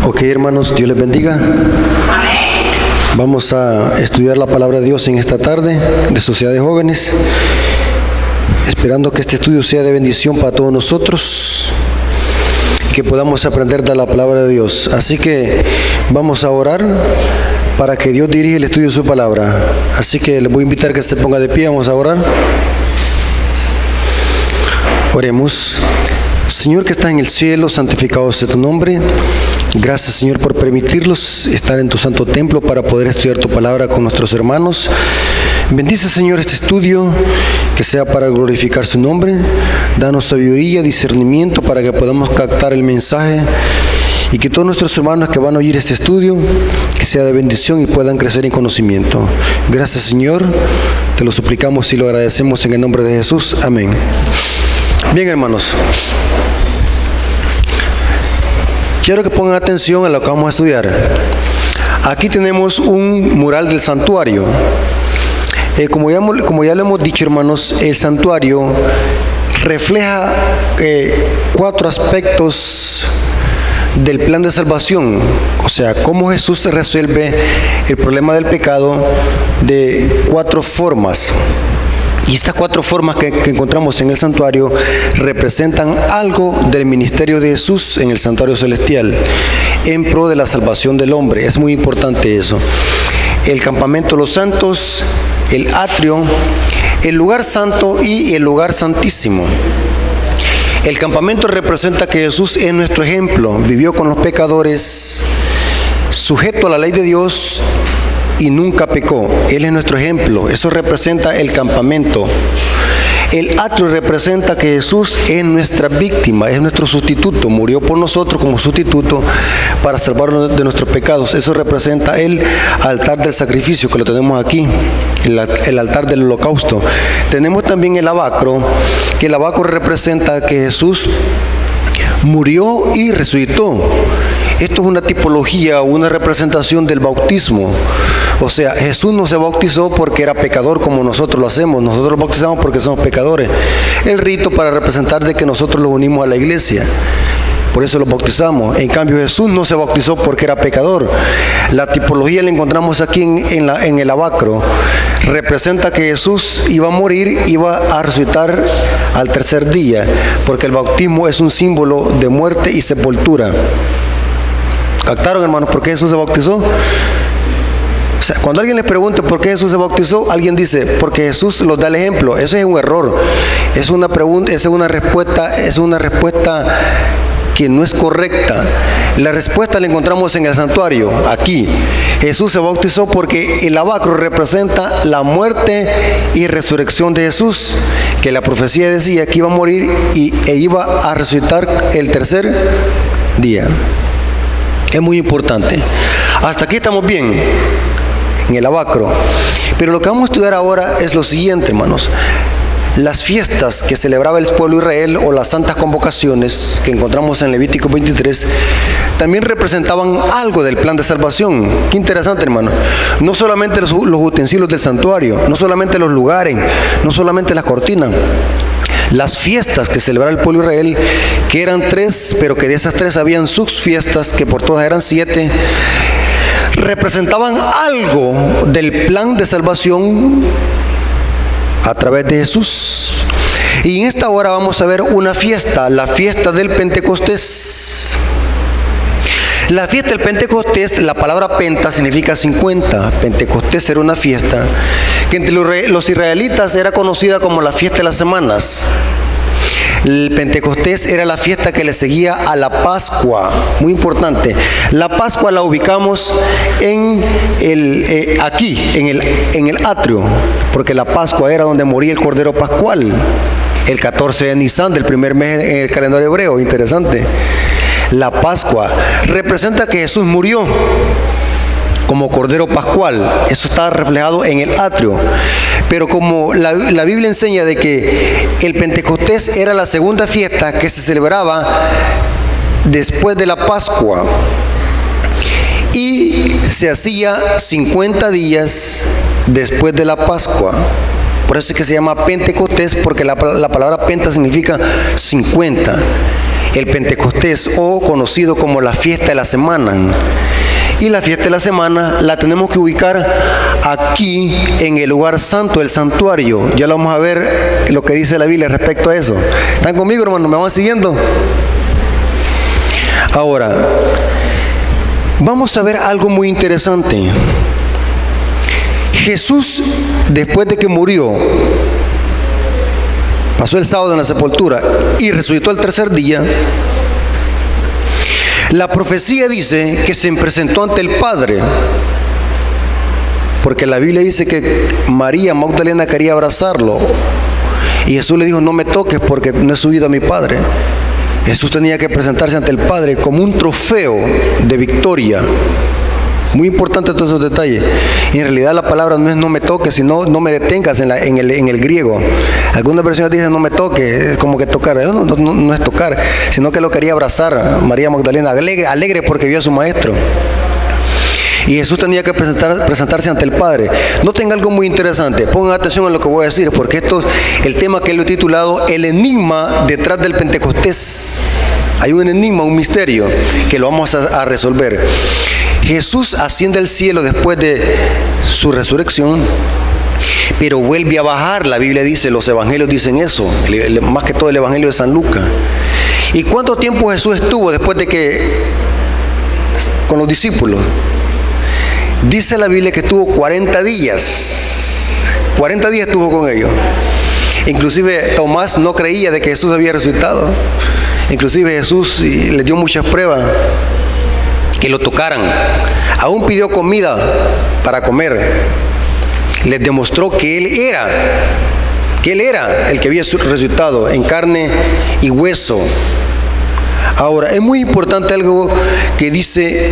Ok, hermanos, Dios les bendiga. Vamos a estudiar la palabra de Dios en esta tarde de Sociedad de Jóvenes, esperando que este estudio sea de bendición para todos nosotros, que podamos aprender de la palabra de Dios. Así que vamos a orar para que Dios dirija el estudio de su palabra. Así que les voy a invitar a que se ponga de pie. Vamos a orar. Oremos. Señor que estás en el cielo, santificado sea tu nombre. Gracias, Señor, por permitirnos estar en tu santo templo para poder estudiar tu palabra con nuestros hermanos. Bendice, Señor, este estudio, que sea para glorificar su nombre. Danos sabiduría, discernimiento para que podamos captar el mensaje y que todos nuestros hermanos que van a oír este estudio, que sea de bendición y puedan crecer en conocimiento. Gracias, Señor, te lo suplicamos y lo agradecemos en el nombre de Jesús. Amén. Bien, hermanos, quiero que pongan atención a lo que vamos a estudiar. Aquí tenemos un mural del santuario. Como ya lo hemos dicho, hermanos, el santuario refleja 4 aspectos del plan de salvación. O sea, cómo Jesús se resuelve el problema del pecado de 4 formas. Y estas 4 formas que encontramos en el santuario representan algo del ministerio de Jesús en el santuario celestial, en pro de la salvación del hombre. Es muy importante eso. El campamento de los santos, el atrio, el lugar santo y el lugar santísimo. El campamento representa que Jesús es nuestro ejemplo, vivió con los pecadores, sujeto a la ley de Dios, y nunca pecó. Él es nuestro ejemplo. Eso representa el campamento. El atrio representa que Jesús es nuestra víctima, es nuestro sustituto, murió por nosotros como sustituto para salvarnos de nuestros pecados. Eso representa el altar del sacrificio, que lo tenemos aquí, el altar del holocausto. Tenemos también el lavacro, que el lavacro representa que Jesús murió y resucitó. Esto es una tipología o una representación del bautismo. O sea, Jesús no se bautizó porque era pecador como nosotros lo hacemos. Nosotros lo bautizamos porque somos pecadores. El rito para representar de que nosotros lo unimos a la iglesia. Por eso lo bautizamos. En cambio, Jesús no se bautizó porque era pecador. La tipología la encontramos aquí en el lavacro. Representa que Jesús iba a morir, iba a resucitar al tercer día, porque el bautismo es un símbolo de muerte y sepultura. ¿Captaron, hermanos, por qué Jesús se bautizó? O sea, cuando alguien les pregunte por qué Jesús se bautizó, alguien dice, porque Jesús los da el ejemplo. Eso es un error. Es una pregunta, es una respuesta que no es correcta. La respuesta la encontramos en el santuario, aquí. Jesús se bautizó porque el lavacro representa la muerte y resurrección de Jesús, que la profecía decía que iba a morir e iba a resucitar el tercer día. Es muy importante. Hasta aquí estamos bien en el lavacro. Pero lo que vamos a estudiar ahora es lo siguiente, hermanos. Las fiestas que celebraba el pueblo de Israel o las santas convocaciones que encontramos en Levítico 23 también representaban algo del plan de salvación. Qué interesante, hermano. No solamente los utensilios del santuario, no solamente los lugares, no solamente las cortinas. Las fiestas que celebraba el pueblo de Israel, que eran 3, pero que de esas 3 habían subfiestas, que por todas eran 7, representaban algo del plan de salvación a través de Jesús. Y en esta hora vamos a ver una fiesta, la fiesta del Pentecostés. La fiesta del Pentecostés, la palabra penta significa 50. Pentecostés era una fiesta que entre los israelitas era conocida como la fiesta de las semanas. El Pentecostés era la fiesta que le seguía a la Pascua. Muy importante. La Pascua la ubicamos aquí, en el atrio, porque la Pascua era donde moría el Cordero Pascual, el 14 de Nisan del primer mes en el calendario hebreo. Interesante. La Pascua representa que Jesús murió como Cordero Pascual. Eso está reflejado en el atrio. Pero como la Biblia enseña de que el Pentecostés era la segunda fiesta que se celebraba después de la Pascua y se hacía 50 días después de la Pascua. Por eso es que se llama Pentecostés, porque la palabra penta significa 50. el Pentecostés, o conocido como la fiesta de la semana. Y la fiesta de la semana la tenemos que ubicar aquí en el lugar santo, el santuario. Ya lo vamos a ver lo que dice la Biblia respecto a eso. ¿Están conmigo, hermanos? ¿Me van siguiendo? Ahora, vamos a ver algo muy interesante. Jesús, después de que murió, pasó el sábado en la sepultura y resucitó el tercer día. La profecía dice que se presentó ante el Padre, porque la Biblia dice que María Magdalena quería abrazarlo y Jesús le dijo: no me toques porque no he subido a mi Padre. Jesús tenía que presentarse ante el Padre como un trofeo de victoria. Muy importante todos esos detalles. Y en realidad la palabra no es no me toques, sino no me detengas en el griego. Algunas versiones dicen no me toques, es como que tocar. No es tocar, sino que lo quería abrazar. María Magdalena, alegre porque vio a su maestro. Y Jesús tenía que presentarse ante el Padre. Noten algo muy interesante, pongan atención a lo que voy a decir, porque esto es el tema que lo he titulado El enigma detrás del Pentecostés. Hay un enigma, un misterio, que lo vamos a resolver. Jesús asciende al cielo después de su resurrección, pero vuelve a bajar. La Biblia dice, los evangelios dicen eso, más que todo el evangelio de San Lucas. ¿Y cuánto tiempo Jesús estuvo después de que con los discípulos? Dice la Biblia que estuvo 40 días. 40 días estuvo con ellos. Inclusive Tomás no creía de que Jesús había resucitado. Inclusive Jesús les dio muchas pruebas que lo tocaran. Aún pidió comida para comer. Les demostró que Él era el que había resucitado en carne y hueso. Ahora, es muy importante algo que dice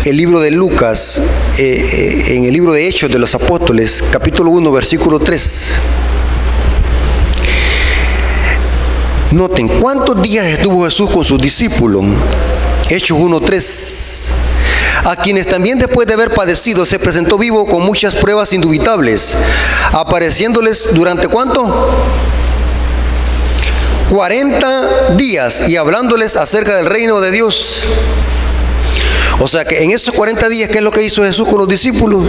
el libro de Lucas, en el libro de Hechos de los Apóstoles, capítulo 1, versículo 3. Noten, ¿cuántos días estuvo Jesús con sus discípulos? Hechos 1:3, a quienes también después de haber padecido se presentó vivo con muchas pruebas indubitables, apareciéndoles durante ¿cuánto? 40 días y hablándoles acerca del reino de Dios. O sea que en esos 40 días, ¿qué es lo que hizo Jesús con los discípulos?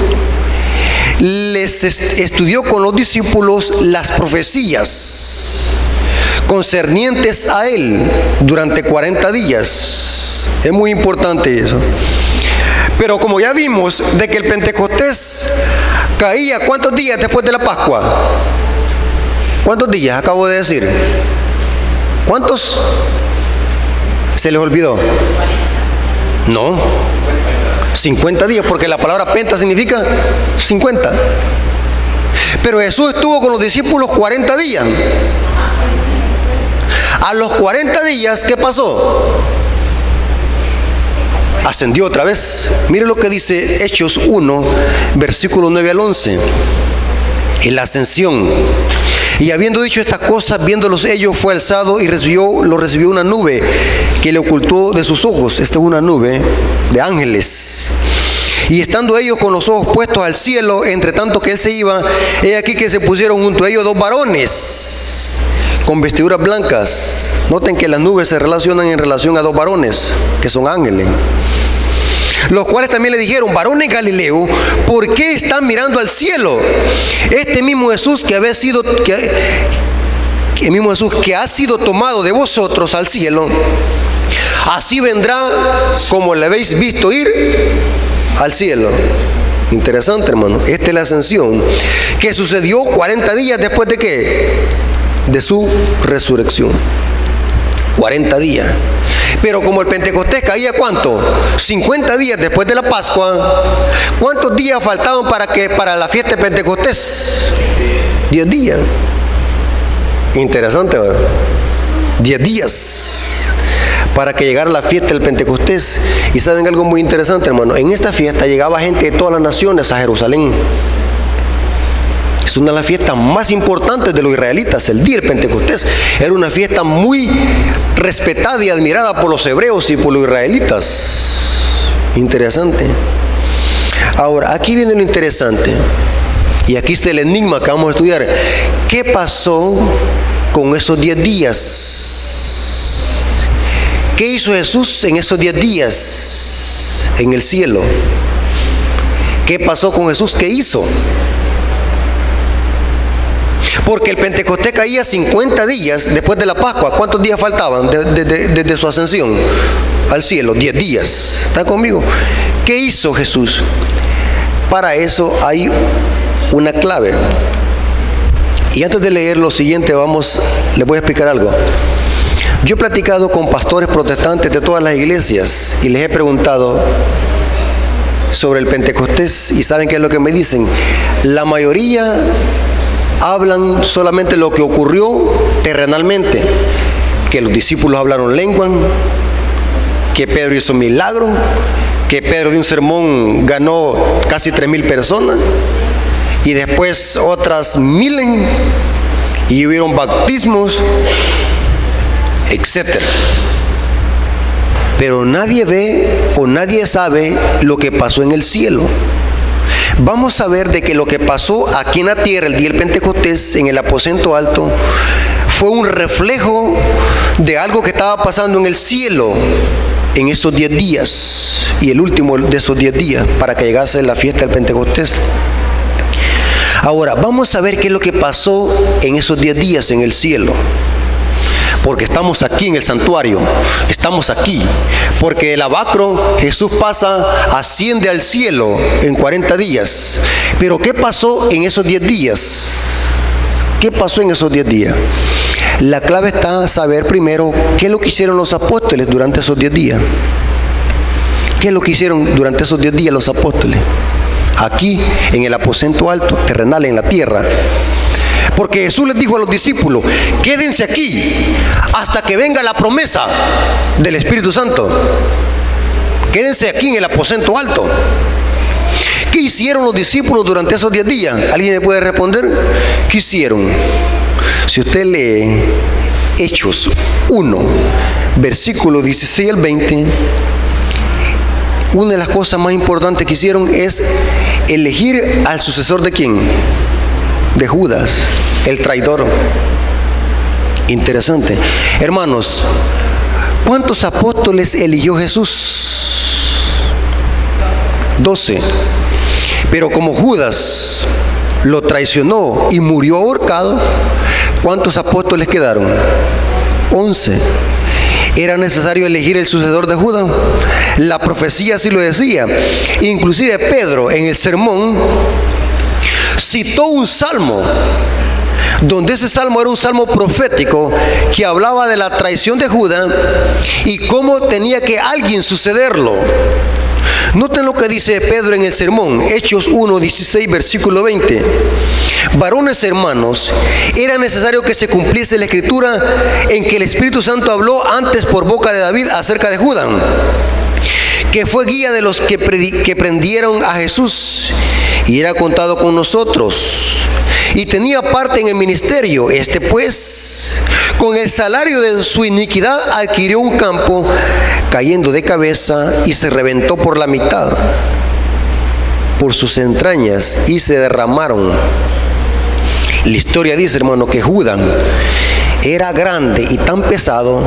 Les estudió con los discípulos las profecías concernientes a Él durante 40 días. Es muy importante eso. Pero como ya vimos de que el Pentecostés caía, ¿cuántos días después de la Pascua? ¿Cuántos días acabo de decir? ¿Cuántos? ¿Se les olvidó? No, 50 días, porque la palabra penta significa 50. Pero Jesús estuvo con los discípulos 40 días. A los 40 días, ¿qué pasó? Ascendió otra vez. Mire lo que dice Hechos 1, versículo 9 al 11. En la ascensión. Y habiendo dicho estas cosas, viéndolos ellos, fue alzado y lo recibió una nube que le ocultó de sus ojos. Esta es una nube de ángeles. Y estando ellos con los ojos puestos al cielo, entre tanto que él se iba, he aquí que se pusieron junto a ellos dos varones con vestiduras blancas. Noten que las nubes se relacionan en relación a dos varones, que son ángeles. Los cuales también le dijeron: varones Galileo, ¿por qué están mirando al cielo? Este mismo Jesús que ha sido tomado de vosotros al cielo, así vendrá como le habéis visto ir al cielo. Interesante, hermano. Esta es la ascensión que sucedió 40 días después de ¿qué? De su resurrección. 40 días. Pero como el Pentecostés caía ¿cuánto? 50 días después de la Pascua. ¿Cuántos días faltaban para la fiesta de Pentecostés? 10 días. Interesante, ¿verdad? 10 días para que llegara la fiesta del Pentecostés. Y saben algo muy interesante, hermano. En esta fiesta llegaba gente de todas las naciones a Jerusalén. Es una de las fiestas más importantes de los israelitas. El día del Pentecostés era una fiesta muy respetada y admirada por los hebreos y por los israelitas. Interesante. Ahora, aquí viene lo interesante. Y aquí está el enigma que vamos a estudiar. ¿Qué pasó con esos 10 días? ¿Qué hizo Jesús en esos 10 días en el cielo? ¿Qué pasó con Jesús? ¿Qué hizo? Porque el Pentecostés caía 50 días después de la Pascua. ¿Cuántos días faltaban desde su ascensión al cielo? 10 días. ¿Está conmigo? ¿Qué hizo Jesús? Para eso hay una clave. Y antes de leer lo siguiente, les voy a explicar algo. Yo he platicado con pastores protestantes de todas las iglesias y les he preguntado sobre el Pentecostés, y ¿saben qué es lo que me dicen? La mayoría hablan solamente lo que ocurrió terrenalmente, que los discípulos hablaron lengua, que Pedro hizo milagro, que Pedro de un sermón ganó casi 3,000 personas, y después otras 1,000, y hubieron bautismos, etc. Pero nadie ve o nadie sabe lo que pasó en el cielo. Vamos a ver de que lo que pasó aquí en la tierra el día del Pentecostés en el aposento alto fue un reflejo de algo que estaba pasando en el cielo en esos 10 días, y el último de esos 10 días para que llegase la fiesta del Pentecostés. Ahora, vamos a ver qué es lo que pasó en esos 10 días en el cielo. Porque estamos aquí en el santuario, estamos aquí, porque el Abacro, Jesús asciende al cielo en 40 días. Pero ¿qué pasó en esos 10 días? ¿Qué pasó en esos 10 días? La clave está en saber primero qué es lo que hicieron los apóstoles durante esos 10 días. ¿Qué es lo que hicieron durante esos 10 días los apóstoles? Aquí, en el aposento alto, terrenal, en la tierra. Porque Jesús les dijo a los discípulos: quédense aquí hasta que venga la promesa del Espíritu Santo. Quédense aquí en el aposento alto. ¿Qué hicieron los discípulos durante esos 10 días? ¿Alguien me puede responder? ¿Qué hicieron? Si usted lee Hechos 1, versículo 16 al 20, una de las cosas más importantes que hicieron es elegir al sucesor de ¿quién? De Judas, el traidor. Interesante. Hermanos, ¿cuántos apóstoles eligió Jesús? 12. Pero como Judas lo traicionó y murió ahorcado, ¿cuántos apóstoles quedaron? 11. ¿Era necesario elegir el sucesor de Judas? La profecía así lo decía. Inclusive Pedro en el sermón citó un salmo, donde ese salmo era un salmo profético que hablaba de la traición de Judas y cómo tenía que alguien sucederlo. Noten lo que dice Pedro en el sermón, Hechos 1, 16, versículo 20. Varones hermanos, era necesario que se cumpliese la escritura en que el Espíritu Santo habló antes por boca de David acerca de Judas, que fue guía de los que prendieron a Jesús y era contado con nosotros, y tenía parte en el ministerio. Pues, con el salario de su iniquidad adquirió un campo, cayendo de cabeza, y se reventó por la mitad, por sus entrañas, y se derramaron. La historia dice, hermano, que Judas era grande y tan pesado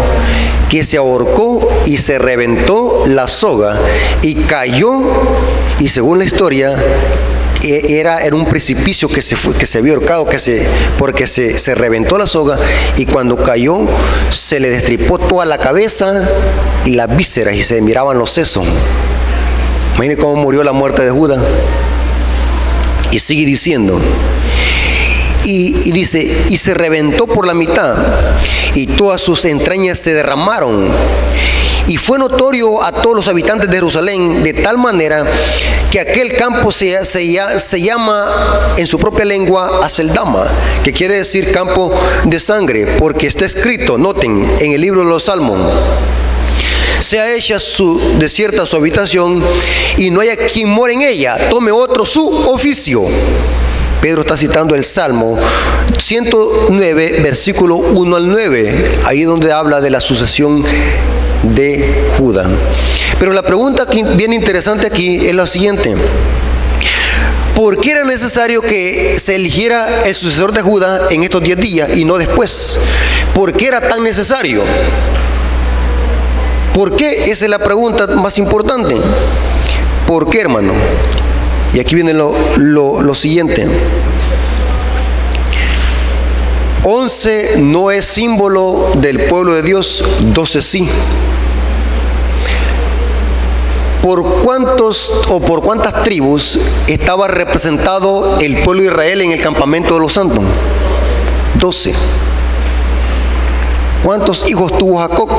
que se ahorcó y se reventó la soga y cayó, y según la historia era un precipicio que se había ahorcado, porque se reventó la soga, y cuando cayó se le destripó toda la cabeza y las vísceras y se miraban los sesos. Imagínense cómo murió la muerte de Judas. Y sigue diciendo, y dice, y se reventó por la mitad y todas sus entrañas se derramaron. Y fue notorio a todos los habitantes de Jerusalén, de tal manera que aquel campo se llama en su propia lengua Aceldama, que quiere decir campo de sangre, porque está escrito, noten, en el libro de los Salmos: sea hecha desierta su habitación, y no haya quien more en ella, tome otro su oficio. Pedro está citando el Salmo 109, versículo 1 al 9, ahí donde habla de la sucesión de Judas. Pero la pregunta bien interesante aquí es la siguiente: ¿por qué era necesario que se eligiera el sucesor de Judas en estos 10 días y no después? ¿Por qué era tan necesario? ¿Por qué? Esa es la pregunta más importante. ¿Por qué, hermano? Y aquí viene lo siguiente. 11 no es símbolo del pueblo de Dios, 12 sí. ¿Por cuántas tribus estaba representado el pueblo de Israel en el campamento de los santos? 12. ¿Cuántos hijos tuvo Jacob?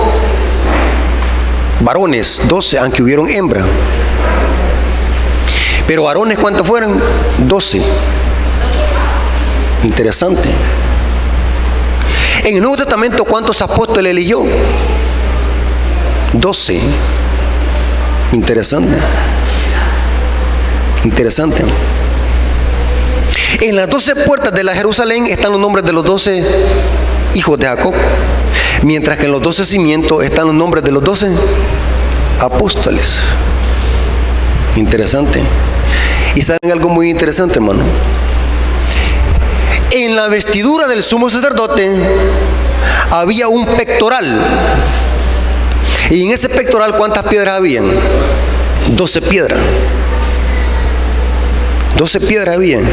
Varones, 12, aunque hubieron hembra. Pero varones, ¿cuántos fueron? 12. Interesante. En el Nuevo Testamento, ¿cuántos apóstoles eligió? 12. Interesante. Interesante. En las 12 puertas de la Jerusalén están los nombres de los 12 hijos de Jacob, mientras que en los 12 cimientos están los nombres de los 12 apóstoles. Interesante. Y saben algo muy interesante, hermano. En la vestidura del sumo sacerdote había un pectoral. Y en ese pectoral, ¿cuántas piedras habían? 12 piedras. 12 piedras habían.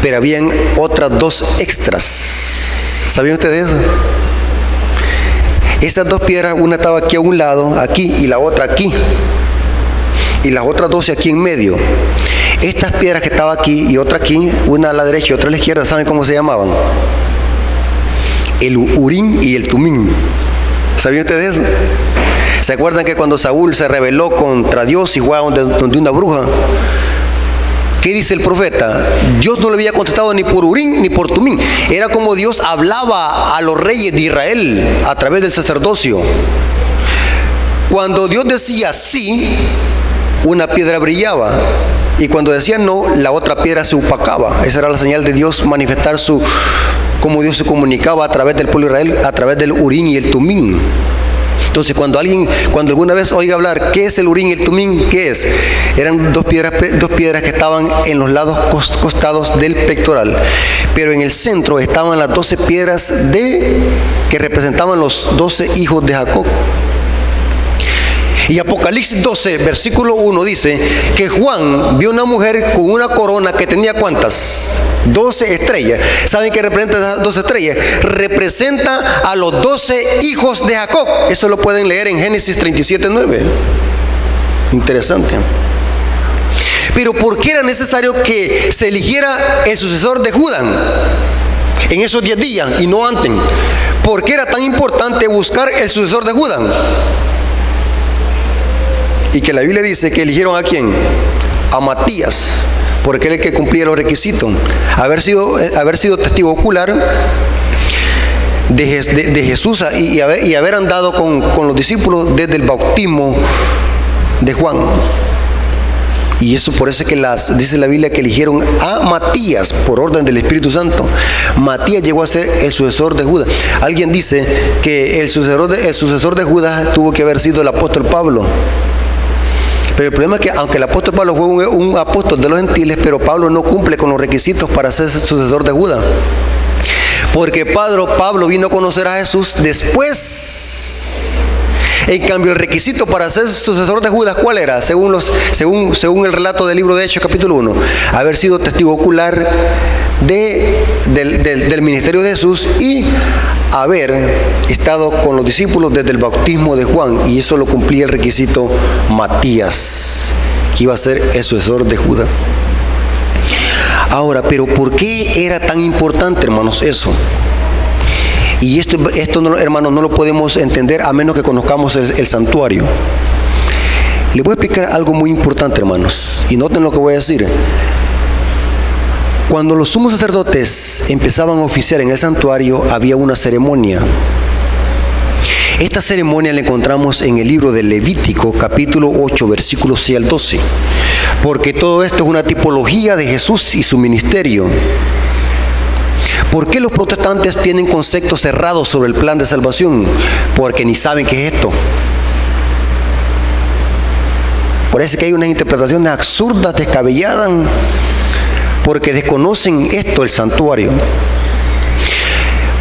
Pero habían otras 2 extras. ¿Sabían ustedes eso? Esas 2 piedras, una estaba aquí a un lado, aquí, y la otra aquí. Y las otras 12 aquí en medio. Estas piedras que estaban aquí y otra aquí, una a la derecha y otra a la izquierda, ¿saben cómo se llamaban? El Urim y el Tumim. ¿Sabían ustedes eso? ¿Se acuerdan que cuando Saúl se rebeló contra Dios y fue donde una bruja? ¿Qué dice el profeta? Dios no le había contestado ni por Urim ni por Tumim. Era como Dios hablaba a los reyes de Israel a través del sacerdocio. Cuando Dios decía sí, una piedra brillaba. Y cuando decía no, la otra piedra se opacaba. Esa era la señal de Dios, manifestar cómo Dios se comunicaba a través del pueblo de Israel, a través del Urim y el Tumim. Entonces, cuando alguna vez oiga hablar, ¿qué es el Urim y el Tumim? ¿Qué es? Eran dos piedras que estaban en los lados costados del pectoral. Pero en el centro estaban las 12 piedras que representaban los 12 hijos de Jacob. Y Apocalipsis 12, versículo 1 dice que Juan vio una mujer con una corona que tenía ¿cuántas? 12 estrellas. ¿Saben qué representa esas 12 estrellas? Representa a los 12 hijos de Jacob. Eso lo pueden leer en Génesis 37, 9. Interesante. Pero ¿por qué era necesario que se eligiera el sucesor de Judá en esos 10 días y no antes? ¿Por qué era tan importante buscar el sucesor de Judá? Y que la Biblia dice que eligieron ¿a quién? A Matías, porque era el que cumplía los requisitos. Haber sido testigo ocular de Jesús y haber andado con los discípulos desde el bautismo de Juan. Y eso por eso es que dice la Biblia que eligieron a Matías por orden del Espíritu Santo. Matías llegó a ser el sucesor de Judas. Alguien dice que el sucesor de Judas tuvo que haber sido el apóstol Pablo. Pero el problema es que aunque el apóstol Pablo fue un apóstol de los gentiles, pero Pablo no cumple con los requisitos para ser sucesor de Judas. Porque Pablo vino a conocer a Jesús después. En cambio, el requisito para ser sucesor de Judas, ¿cuál era? Según el relato del libro de Hechos, capítulo 1, haber sido testigo ocular del ministerio de Jesús y haber estado con los discípulos desde el bautismo de Juan. Y eso lo cumplía el requisito Matías, que iba a ser el sucesor de Judas. Ahora, pero ¿por qué era tan importante, hermanos, eso? Y esto hermanos, no lo podemos entender a menos que conozcamos el santuario. Les voy a explicar algo muy importante, hermanos, y noten lo que voy a decir. Cuando los sumos sacerdotes empezaban a oficiar en el santuario, había una ceremonia. Esta ceremonia la encontramos en el libro de Levítico, capítulo 8, versículos 6 al 12. Porque todo esto es una tipología de Jesús y su ministerio. ¿Por qué los protestantes tienen conceptos cerrados sobre el plan de salvación? Porque ni saben qué es esto. Por eso es que hay unas interpretaciones absurdas, descabelladas, porque desconocen esto, el santuario.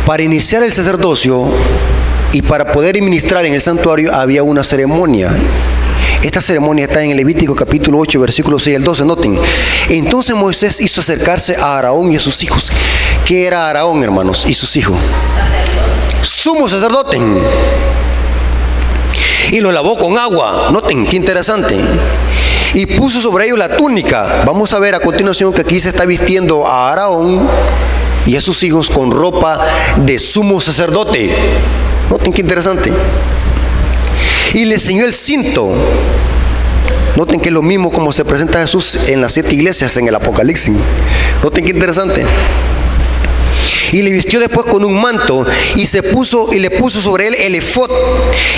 Para iniciar el sacerdocio, Y para poder ministrar en el santuario había una ceremonia. Esta ceremonia está en el Levítico capítulo 8, versículos 6 al 12, noten. Entonces Moisés hizo acercarse a Aarón y a sus hijos. ¿Qué era Aarón, hermanos, y sus hijos? Sumo sacerdote. Y lo lavó con agua. Noten, qué interesante. Y puso sobre ellos la túnica. Vamos a ver a continuación que aquí se está vistiendo a Aarón y a sus hijos con ropa de sumo sacerdote. Noten qué interesante. Y le enseñó el cinto. Noten que es lo mismo como se presenta Jesús en las 7 iglesias en el Apocalipsis. Noten qué interesante. Y le vistió después con un manto y le puso sobre él el efod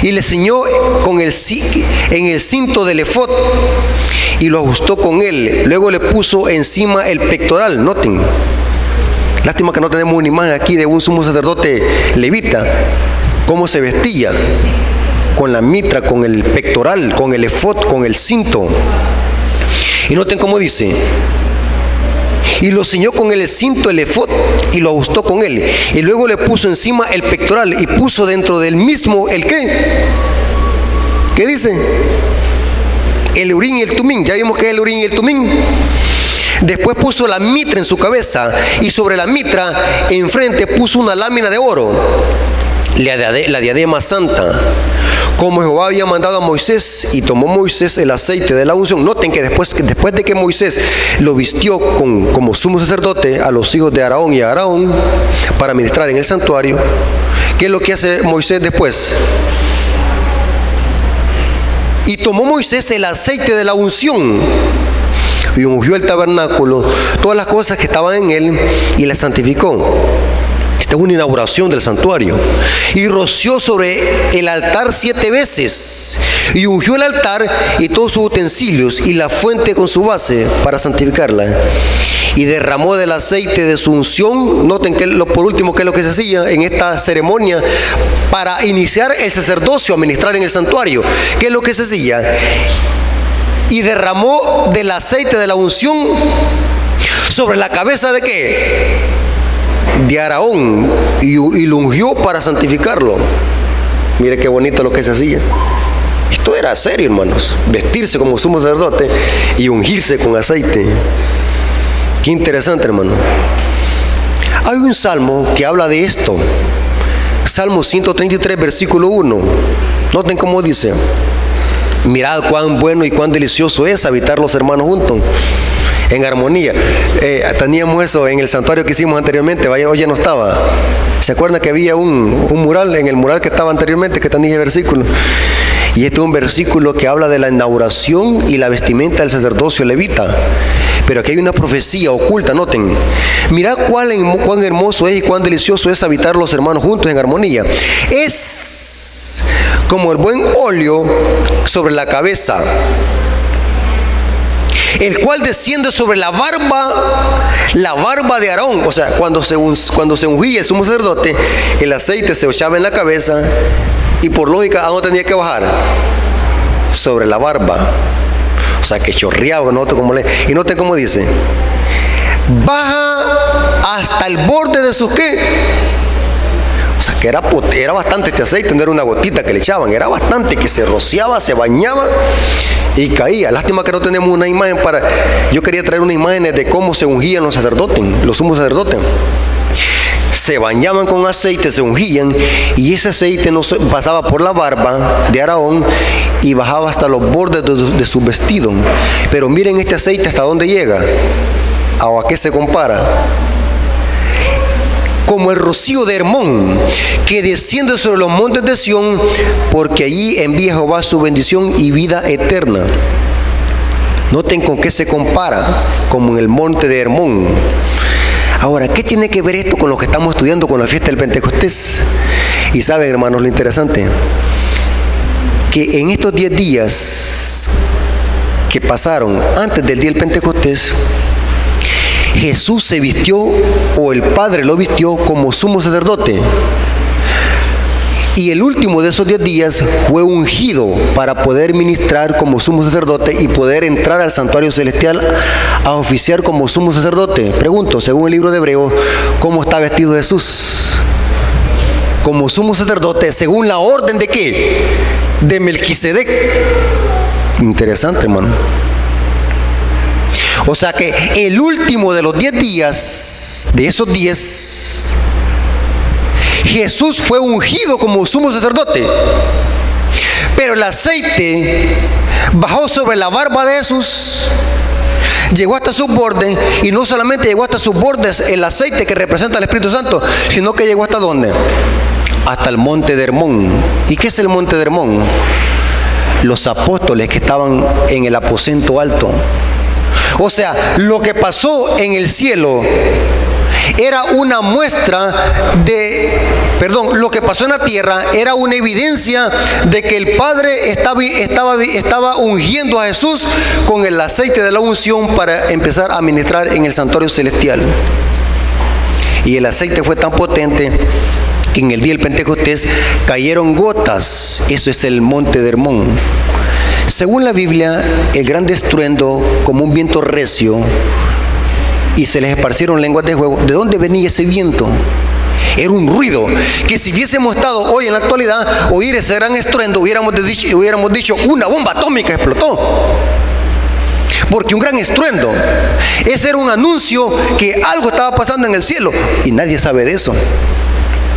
y le enseñó en el cinto del efod y lo ajustó con él. Luego le puso encima el pectoral. Noten, lástima que no tenemos una imagen aquí de un sumo sacerdote levita, cómo se vestía, con la mitra, con el pectoral, con el efod, con el cinto. Y noten cómo dice: y lo ceñó con el cinto, el efod, y lo ajustó con él. Y luego le puso encima el pectoral y puso dentro del mismo el ¿qué? ¿Qué dice? El urín y el tumín. Ya vimos que es el urín y el tumín. Después puso la mitra en su cabeza y sobre la mitra enfrente puso una lámina de oro, la diadema santa, como Jehová había mandado a Moisés. Y tomó Moisés el aceite de la unción. Noten que después de que Moisés lo vistió como sumo sacerdote a los hijos de Aarón y a Aarón para ministrar en el santuario, ¿qué es lo que hace Moisés después? Y tomó Moisés el aceite de la unción y ungió el tabernáculo, todas las cosas que estaban en él, y las santificó. Esta es una inauguración del santuario. Y roció sobre el altar 7 veces. Y ungió el altar y todos sus utensilios y la fuente con su base para santificarla. Y derramó del aceite de su unción. Noten que por último, ¿qué es lo que se hacía en esta ceremonia para iniciar el sacerdocio a ministrar en el santuario? ¿Qué es lo que se hacía? Y derramó del aceite de la unción sobre la cabeza ¿de qué? De Aarón, y lo ungió para santificarlo. Mire qué bonito lo que se hacía. Esto era serio, hermanos. Vestirse como sumo sacerdote y ungirse con aceite. Qué interesante, hermano. Hay un salmo que habla de esto. Salmo 133, versículo 1. Noten cómo dice: mirad cuán bueno y cuán delicioso es habitar los hermanos juntos en armonía. Teníamos eso en el santuario que hicimos anteriormente. Hoy ya no estaba. ¿Se acuerdan que había un mural? En el mural que estaba anteriormente, que tenía el versículo. Y este es un versículo que habla de la inauguración y la vestimenta del sacerdocio levita. Pero aquí hay una profecía oculta, noten. Mirad cuán hermoso es y cuán delicioso es habitar los hermanos juntos en armonía. Es como el buen óleo sobre la cabeza, el cual desciende sobre la barba de Aarón. O sea, cuando se ungía el sumo sacerdote, el aceite se echaba en la cabeza y por lógica, ¿a dónde tenía que bajar? Sobre la barba. O sea, que chorreaba, ¿no? Y noten cómo dice: baja hasta el borde de sus ¿qué? O sea, que era bastante este aceite, no era una gotita que le echaban, era bastante, que se rociaba, se bañaba y caía. Lástima que no tenemos una imagen yo quería traer una imagen de cómo se ungían los sacerdotes, los sumos sacerdotes. Se bañaban con aceite, se ungían, y ese aceite pasaba por la barba de Aarón y bajaba hasta los bordes de su vestido. Pero miren este aceite hasta dónde llega. ¿A qué se compara? Como el rocío de Hermón, que desciende sobre los montes de Sión, porque allí envía Jehová su bendición y vida eterna. Noten con qué se compara, como en el monte de Hermón. Ahora, ¿qué tiene que ver esto con lo que estamos estudiando con la fiesta del Pentecostés? Y saben, hermanos, lo interesante, que en estos 10 días que pasaron antes del día del Pentecostés, Jesús se vistió, o el Padre lo vistió como sumo sacerdote. Y el último de esos 10 días fue ungido para poder ministrar como sumo sacerdote y poder entrar al santuario celestial a oficiar como sumo sacerdote. Pregunto, según el libro de Hebreos, ¿cómo está vestido Jesús? como sumo sacerdote según la orden de ¿qué? De Melquisedec. Interesante, hermano. O sea que el último de los 10 días, de esos 10, Jesús fue ungido como sumo sacerdote. Pero el aceite bajó sobre la barba de Jesús, llegó hasta sus bordes, y no solamente llegó hasta sus bordes el aceite que representa al Espíritu Santo, sino que llegó hasta ¿dónde? Hasta el monte de Hermón. ¿Y qué es el monte de Hermón? Los apóstoles que estaban en el aposento alto. O sea, lo que pasó en el cielo era una muestra lo que pasó en la tierra era una evidencia de que el Padre estaba ungiendo a Jesús con el aceite de la unción para empezar a ministrar en el santuario celestial. Y el aceite fue tan potente que en el día del Pentecostés cayeron gotas. Eso es el monte de Hermón. Según la Biblia, el gran estruendo como un viento recio, y se les esparcieron lenguas de fuego. ¿De dónde venía ese viento? Era un ruido que si hubiésemos estado hoy en la actualidad, oír ese gran estruendo, hubiéramos dicho una bomba atómica explotó. Porque un gran estruendo, ese era un anuncio que algo estaba pasando en el cielo, y nadie sabe de eso.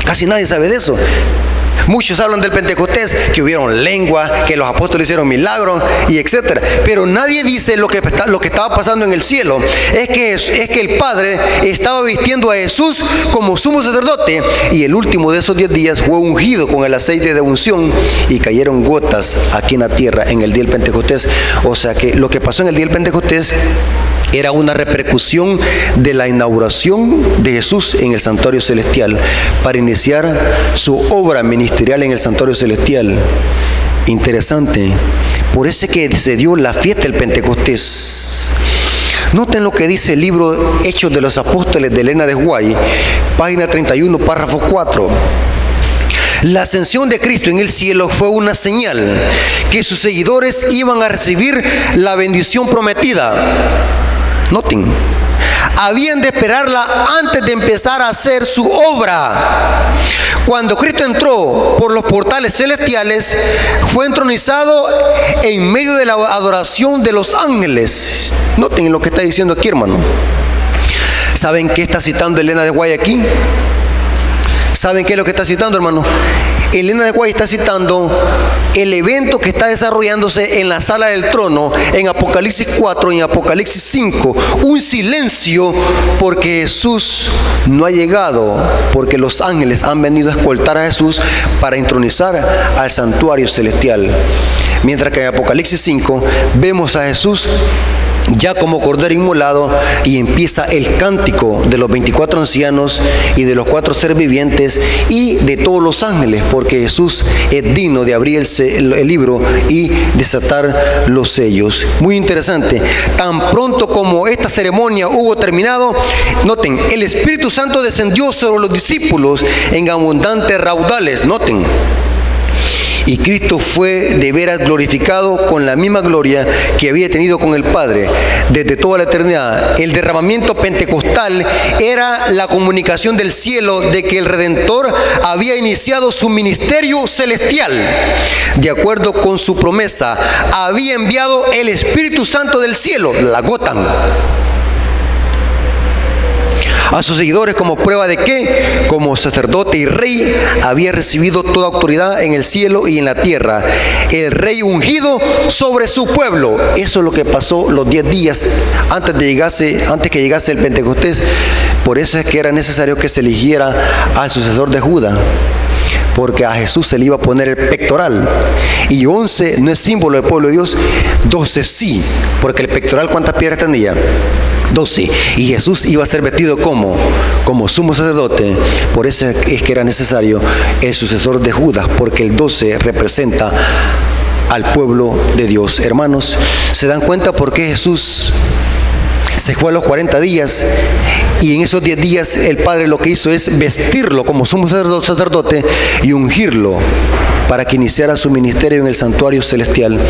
Casi nadie sabe de eso. Muchos hablan del Pentecostés, que hubieron lengua, que los apóstoles hicieron milagros y etcétera. Pero nadie dice lo que estaba pasando en el cielo. Es que el Padre estaba vistiendo a Jesús como sumo sacerdote, y el último de esos 10 días fue ungido con el aceite de unción, y cayeron gotas aquí en la tierra en el día del Pentecostés. O sea que lo que pasó en el día del Pentecostés era una repercusión de la inauguración de Jesús en el santuario celestial para iniciar su obra ministerial en el santuario celestial. Interesante. Por eso es que se dio la fiesta del Pentecostés. Noten lo que dice el libro Hechos de los Apóstoles de Elena de White, página 31, párrafo 4. La ascensión de Cristo en el cielo fue una señal que sus seguidores iban a recibir la bendición prometida. Noten, habían de esperarla antes de empezar a hacer su obra. Cuando Cristo entró por los portales celestiales, fue entronizado en medio de la adoración de los ángeles. Noten lo que está diciendo aquí, hermano. ¿Saben qué está citando Elena de White aquí? ¿Saben qué es lo que está citando, hermano? Elena de White está citando el evento que está desarrollándose en la sala del trono en Apocalipsis 4 y en Apocalipsis 5. Un silencio porque Jesús no ha llegado, porque los ángeles han venido a escoltar a Jesús para entronizar al santuario celestial. Mientras que en Apocalipsis 5 vemos a Jesús ya como cordero inmolado, y empieza el cántico de los 24 ancianos y de los 4 seres vivientes y de todos los ángeles, porque Jesús es digno de abrir el libro y desatar los sellos. Muy interesante. Tan pronto como esta ceremonia hubo terminado, noten, el Espíritu Santo descendió sobre los discípulos en abundantes raudales. Noten. Y Cristo fue de veras glorificado con la misma gloria que había tenido con el Padre desde toda la eternidad. El derramamiento pentecostal era la comunicación del cielo de que el Redentor había iniciado su ministerio celestial. De acuerdo con su promesa, había enviado el Espíritu Santo del cielo, la gota, a sus seguidores como prueba de que, como sacerdote y rey, había recibido toda autoridad en el cielo y en la tierra. El rey ungido sobre su pueblo. Eso es lo que pasó los 10 días antes que llegase el Pentecostés. Por eso es que era necesario que se eligiera al sucesor de Judá, porque a Jesús se le iba a poner el pectoral. Y 11 no es símbolo del pueblo de Dios, 12 sí, porque el pectoral, ¿cuántas piedras tenía? 12. Y Jesús iba a ser vestido como sumo sacerdote. Por eso es que era necesario el sucesor de Judas, porque el 12 representa al pueblo de Dios. Hermanos, ¿se dan cuenta por qué Jesús se fue a los 40 días? Y en esos 10 días el Padre lo que hizo es vestirlo como sumo sacerdote y ungirlo para que iniciara su ministerio en el santuario celestial.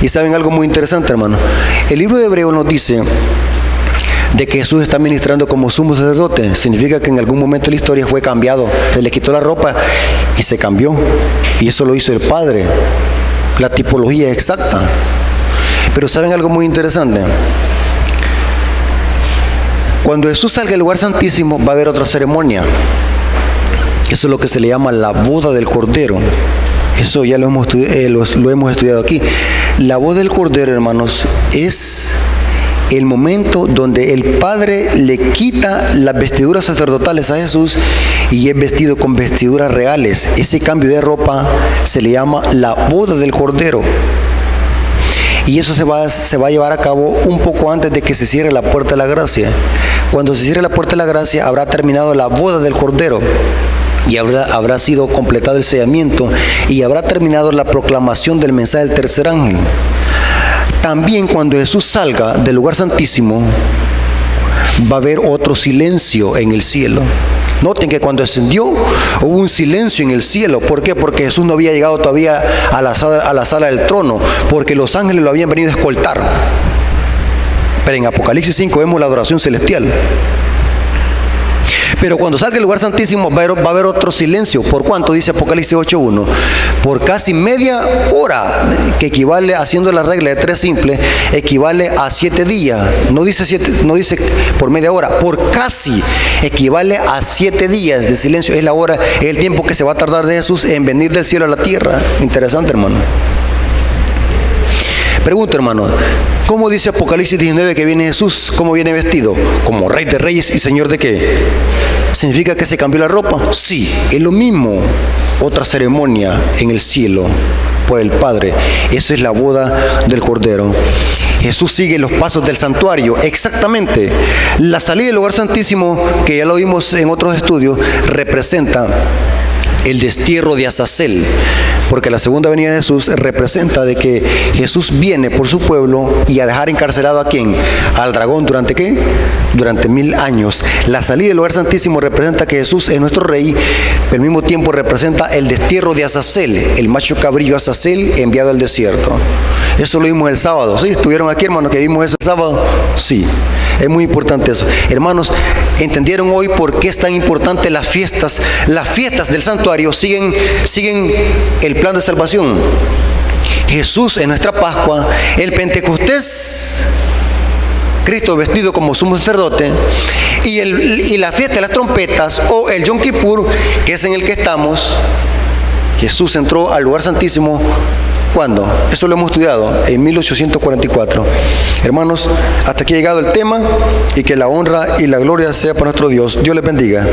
Y saben algo muy interesante, hermano. El libro de Hebreos nos dice: de que Jesús está ministrando como sumo sacerdote, significa que en algún momento de la historia fue cambiado, se le quitó la ropa y se cambió, y eso lo hizo el Padre. La tipología es exacta. Pero ¿saben algo muy interesante? Cuando Jesús salga del lugar santísimo va a haber otra ceremonia. Eso es lo que se le llama la boda del Cordero. Eso ya lo hemos estudiado aquí. La boda del Cordero, hermanos, es el momento donde el Padre le quita las vestiduras sacerdotales a Jesús y es vestido con vestiduras reales. Ese cambio de ropa se le llama la boda del Cordero. Y eso se va a llevar a cabo un poco antes de que se cierre la puerta de la gracia. Cuando se cierre la puerta de la gracia, habrá terminado la boda del Cordero y habrá sido completado el sellamiento y habrá terminado la proclamación del mensaje del tercer ángel. También cuando Jesús salga del lugar santísimo, va a haber otro silencio en el cielo. Noten que cuando ascendió hubo un silencio en el cielo. ¿Por qué? Porque Jesús no había llegado todavía a la sala del trono, porque los ángeles lo habían venido a escoltar. Pero en Apocalipsis 5 vemos la adoración celestial. Pero cuando salga el lugar santísimo va a haber otro silencio. ¿Por cuánto? Dice Apocalipsis 8:1. Por casi media hora, que equivale, haciendo la regla de 3 simple, equivale a 7 días. No dice por media hora, por casi equivale a 7 días de silencio. Es la hora, es el tiempo que se va a tardar de Jesús en venir del cielo a la tierra. Interesante, hermano. Pregunto, hermano, ¿cómo dice Apocalipsis 19 que viene Jesús? ¿Cómo viene vestido? ¿Como Rey de Reyes y Señor de qué? ¿Significa que se cambió la ropa? Sí, es lo mismo. Otra ceremonia en el cielo por el Padre. Esa es la boda del Cordero. Jesús sigue los pasos del santuario. Exactamente. La salida del lugar santísimo, que ya lo vimos en otros estudios, representa el destierro de Azazel, porque la segunda venida de Jesús representa de que Jesús viene por su pueblo y a dejar encarcelado ¿a quién? Al dragón. ¿Durante qué? Durante 1000 años. La salida del lugar santísimo representa que Jesús es nuestro rey, pero al mismo tiempo representa el destierro de Azazel, el macho cabrillo Azazel enviado al desierto. Eso lo vimos el sábado. ¿Sí? ¿Estuvieron aquí, hermanos, que vimos eso el sábado? Sí. Es muy importante eso. Hermanos, ¿entendieron hoy por qué es tan importante las fiestas? Las fiestas del santuario siguen el plan de salvación. Jesús en nuestra Pascua, el Pentecostés, Cristo vestido como sumo sacerdote, y la fiesta de las trompetas, o el Yom Kippur, que es en el que estamos. Jesús entró al lugar santísimo. ¿Cuándo? Eso lo hemos estudiado en 1844. Hermanos, hasta aquí ha llegado el tema, y que la honra y la gloria sea para nuestro Dios. Dios les bendiga.